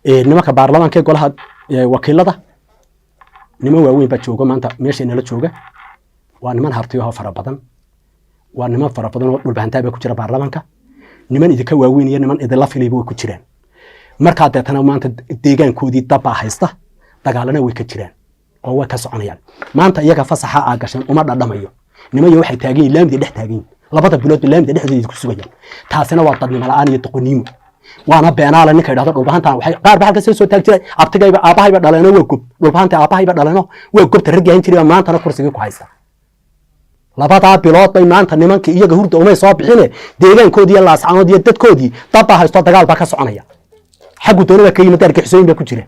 nimanka baarlamaanka golaha wakiilada niman waaweyn baa jooga maanta meesha inala jooga waa niman hartiyo fara badan waa niman fara badan oo dhulbahantaa baa ku jira baarlamaanka niman idinka waaweyn iyo niman idin la filayba way ku jiraan marka deetana maanta deegaankoodii daba haysta dagaalana way ka jiraan oo way ka soconayaan maanta iyaga fasaxa aa gashan uma dhadhamayo niman waxay taagan laamdi dhex taagan labada bilood laamdi dhexdeeda ku sugayaan taasina waa dadnimo la'aan iyo doqoniimo وانا بيناله ninka yiraahdo dhulbahantan waxay qaar baa halka soo taagtay abtigayba aabahayba dhaleeno waa gub dhulbahanta aabahayba dhaleeno waa gubta ragayeen jiray maanta kursiga ku haysta labada bilood bay maanta nimanka iyaga hurda uma soo bixine deegaankoodii la ascaanood iyo dadkoodii daba haysto dagaal baa ka soconaya xagu doonada ka yimid argixisooyin baa ku jira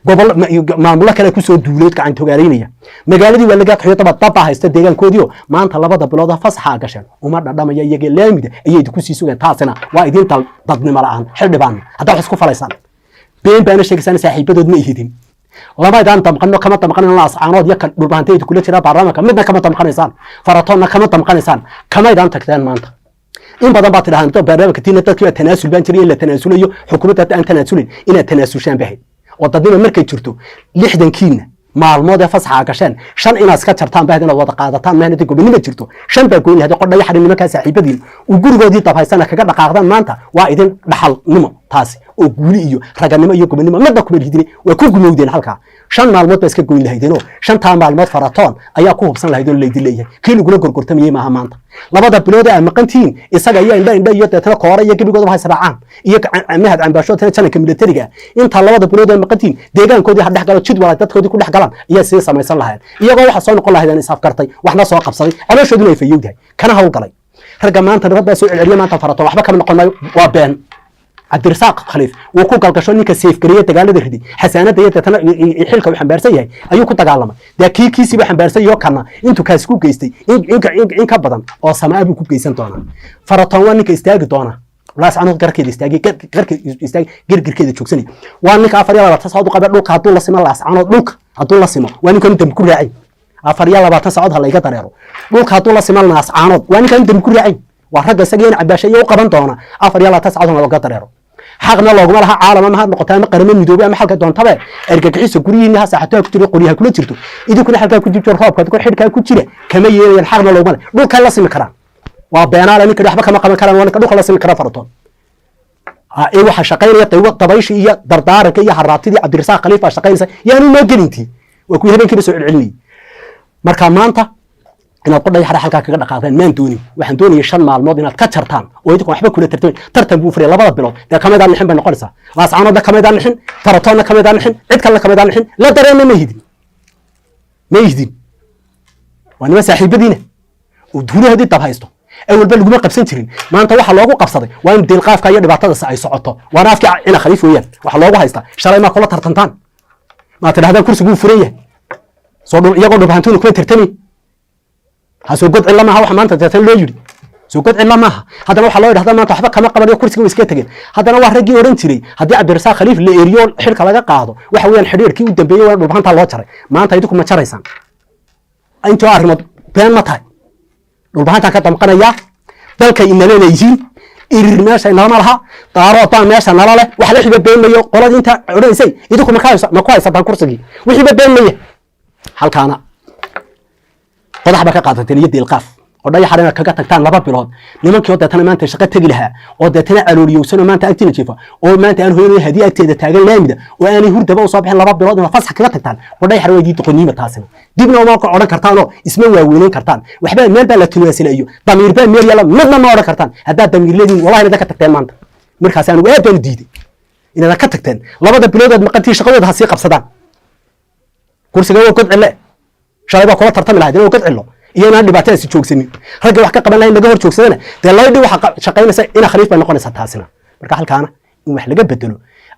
gobol maamulka kale ku soo duuleed gacan togaaraynaya magaaladii waa laga qaxyo daba haysta deegaankoodii maanta labada bilood fasaxa gashan uma dhadhamaya iyaga laamida ayay ku sii sugan taasina waa idin dadnimo la'aan xildhibaan hadda wax isku falaysan been baan sheegaysan saaxiibadood ma ihidin lama idaan damqano kama damqanan la ascaanood yakan dhulbaanteed kula jira baarlamaanka midna kama damqanaysaan faratoonna kama damqanaysaan kama idaan tagteen maanta in badan baad tidhaahdo baarlamaanka tiina dadkii tanaasul baan jiray in la tanaasulayo xukuumadda aan tanaasulin ina tanaasushaan bahay wadadina markay jirto 60 kiina maalmood ee fasaxa gashan shan inaad ka jartaan baad inaad wada qaadataan maanta gobonimo jirto shan baa goyn hada qodhay xarin nimanka saaxiibadiin uu gurigoodii tafaysana kaga dhaqaaqdaan maanta waa idin dhaxalnimo taasi oo guuli iyo raganimo iyo gobonimo madda ku meelhidin waa ku gumowdeen halka shan maalmood baa iska goyn lahaydeen shanta maalmood faratoon ayaa ku hubsan lahaydeen leeydi leeyahay kii lagu gorgortamiyay maaha maanta labada bilood ee maqantiin isaga ayaa indha iyo teetana koora iyo gabigooda waxay saracaan iyo mahad cambaasho tan channelka militariga inta labada bilood ee maqantiin deegaankoodii hadhex galo jid wala dadkoodii ku dhex galaan iyo si samaysan lahayd iyagoo waxa soo noqon lahaydeen isaaf kartay waxna soo qabsaday calooshooduna ay fayowdahay kana hawl galay raga maanta nabad baa soo celceliya maanta faratoon waxba kama noqon waa been عبد الرزاق خليف وكو قالكشو نينكا سيفكريه دغالada ridi xasaanada iyo tan xilka wax xambaarsan yahay ayuu ku dagaalamay daqiiqiisi wax xambaarsan iyo kana intuu kaas ku geystay in ka badan oo samaabu ku geysan doona faratoon waa ninka istaagi doona laas aanu garkeeda istaagi garkeeda joogsanay waa ninka afar iyo 20 saacadood qabay dhulka haduu la simo laas aanu dhulka haduu la simo waa ninka inta ku raacay afar iyo 20 saacadood hal iga dareero dhulka haduu la simo laas aanu waa ninka inta ku raacay waa rag isageen cabaashay oo qaban doona afar iyo 20 saacadood laga dareero حقنا لوجمال ها عالم ما هاد نقطة مقرمة مدوبة ما حلقة دون تبع أرجعيس كوريين ها ساعتها كتير قريها كله تيرتو إذا كل حلقة كتير رهاب كتير حركة كتير كم حقنا لوجمال لو كان لازم كران وبيانا لأن كده حبك ما كران وأنا كده خلاص كران فرطان إيه واحد شقير يطيب طبيعي هي دردار كي حراتي دي عبد الرزاق خليفة شقير يعني ما جنتي وكل هذا كده سؤال علمي مركب مانتا inaad qodhay xarxalka kaga dhaqaaqeen maan dooni waxaan doonayay shan maalmood inaad ka jartaan oo idinku waxba kula tartan buu furay labada bilood ee kamidaan lixin bay noqonaysaa laascaanoodna kamidaan lixin faratoonna kamidaan lixin cid kale kamidaan lixin la dareema ma hidin waa nima saaxiibadiina oo duulahoodii dab haysto ay walba laguma qabsan jirin maanta waxa loogu qabsaday waa in deelqaafka iyo dhibaatadaas ay socoto waana afkii ina khaliif weeyaan waxa loogu haysta shalay ma kula tartantaan ma tidhaahdaan kursigu furan yahay soo dhul iyagoo dhulbahantuuna kuma tartami هسوق قد علما ها وحمان تتاتن لو يري سوق قد علما هذا لو حلو هذا ما تحبك كما قبل كرسي ويسكا تغين هذا لو رجي اورن جيري hadii عبد الرزاق خليف لا اريو xilka laga qaado waxa weeyaan xiriirkii u dambeeyay waa dhulbaanta loo jaray maanta idinku ma jaraysan inta arimood been ma tahay dhulbaanta ka damqanaya dalka inaleeyeen irir meesha inama laha daaro taan meesha nala leh wax la xiba beenayo qolada inta oreysay idinku ma ku haysataan kursigii wixii beenayo halkaana qodax ba ka qaadateen iyo deelqaaf qodhay xarina kaga tagtaan laba bilood nimankii oo deetana maanta shaqo tagi lahaa oo deetana alooliyowsan maanta agtina jiifa oo maanta aan hooyay hadii agteeda taagan laamida oo aanay hurdaba u soo bixin laba bilood in fasax kaga tagtaan qodhay xar weydii doqoniima taasina dibna uma ka oran kartaan oo isma waaweyneen kartaan waxba meel baa la tunaasilayo damiir baa meel yala midna ma oran kartaan hadaa damiir leedin wallahi inada ka tagteen maanta markaas aan aad baan diiday inada ka tagteen labada bilood maqantii shaqadooda ha sii qabsadaan kursiga waa kod cille شايبا كولا ترتمي لهاي دلو كدعلو iyana dhibaatada si joogsanin ragga wax ka qaban lahayn laga hor joogsadana de laydhi waxa shaqeynaysa ina khaliif bay noqonaysa taasina marka halkaana in wax laga bedelo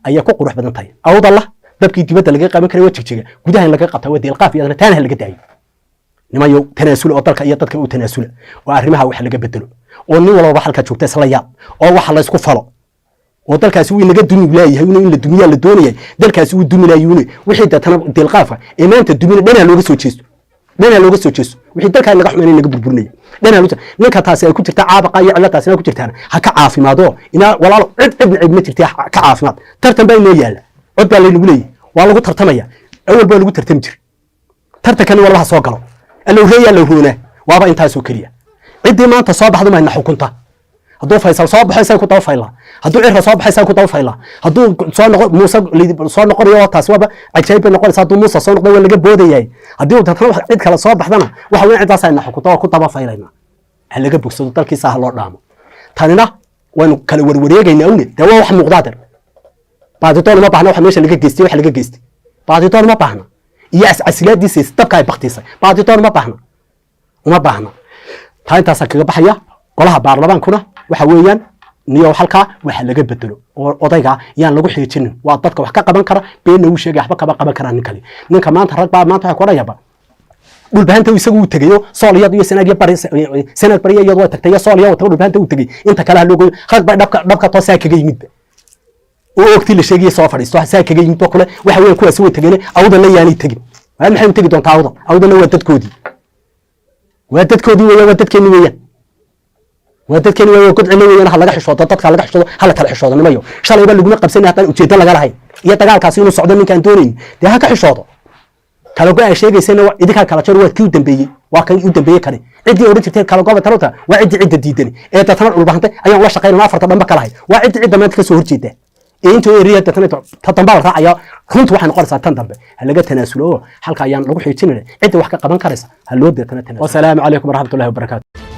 ayaa ku qurux badan tahay awdallah dabkii dibadda laga qaban karay wajiga gudaha in laga qabto waa deelqaaf iyadana taana laga daayo nimayo tanaasul oo dalka iyo dadka uu tanaasula waa arrimaha wax laga bedelo oo nin walba halka joogta isla yaab oo wax la isku falo oo dalkaasi uu naga dumi leeyahay in la dumiya la doonayay dalkaasi uu duminaayuu wixii dadana deelqaafa imaanta dumina dhanaa looga soo jeesto wixii dalka laga xumeeyay laga burburinay dhanaa ninka taasi ay ku jirta caabaqa iyo ciladaasina ku jirtaan ha ka caafimaado ina walaal cid ma jirta ka caafimaad tartan bay noo yaala cod baa laynagu leeyahy waa lagu tartamaya awal baa lagu tartami jiray tartankani walbaha soo galo alowreeyaa la roonaa waaba intaasoo keliya ciddii maanta soo baxdu mayna xukunta hadduu faysal soo baxo isaga ku daba faylaa hadduu cirra soo baxo isaga ku daba faylaa hadduu soo noqo muuse soo noqonayo taasi waaba cajaayib bay noqonaysa hadduu muuse soo noqdo waa laga boodayahay haddii uu tartana cid kale soo baxdana waxa weyn ciddaas ayna xukunta waa ku daba faylaynaa ha laga bogsado dalkiisa ha loo dhaamo tanina waynu kala warwareegaynaa une dee waa wax muuqdaadir baaditoon ma baahna waxa meesha laga geystay waxa laga geystay baaditoon ma baahna iyo ascasilaadiisa dabka ay baktiisay baaditoon ma baahna uma baahna taa intaasaa kaga baxaya golaha baarlamaankuna waxa weeyaan niyo halkaa waxa laga bedelo oo odayga yaan lagu xiijinin waa dadka wax ka qaban kara been uu sheegay waxba kaba qaban kara ninka maanta rag baa maanta waxa ku dhayaba dhulbaanta isagu uu tagayo Sooliyad iyo sanad bari iyadoo tagtay Sooliyad oo dhulbaanta uu tagay inta kale loogo rag baa dhabka toosaa kaga yimid oo ogti la sheegay soo fadhiisto saa kaga yimid kale waxa weyn kuwaas way tageen awdan la yaani tagin maxay u tagi doontaa awdan waa dadkoodii weeyaan dadkeeni weeyaan wadadkeeni way ku cilmiyeen hal laga xishoodo dadka laga xishoodo hal kala xishoodo nimayo shalay baa lagu qabsanay haddana ujeedo laga lahayn iyo dagaalkaasi inuu socdo ninkan doonayay de ha ka xishoodo kala go'ay sheegaysana idinka kala jaro waa kii u dambeeyay waa kan u dambeeyay kale cidii oran jirtay kala goob tarota waa cidda diidan ee dadana u baahantay ayaan la shaqeynaa afarta dhanba kala hay waa cidda maanta ka soo horjeeda intuu eriyada dadana ta dambal raacaya runtu waxay noqonaysaa tan dambe ha laga tanaasulo halka ayaan lagu xiijinay cidda wax ka qaban karaysa ha loo deetana tanaasulo. Wassalaamu calaykum warahmatullaahi wabarakaatuh.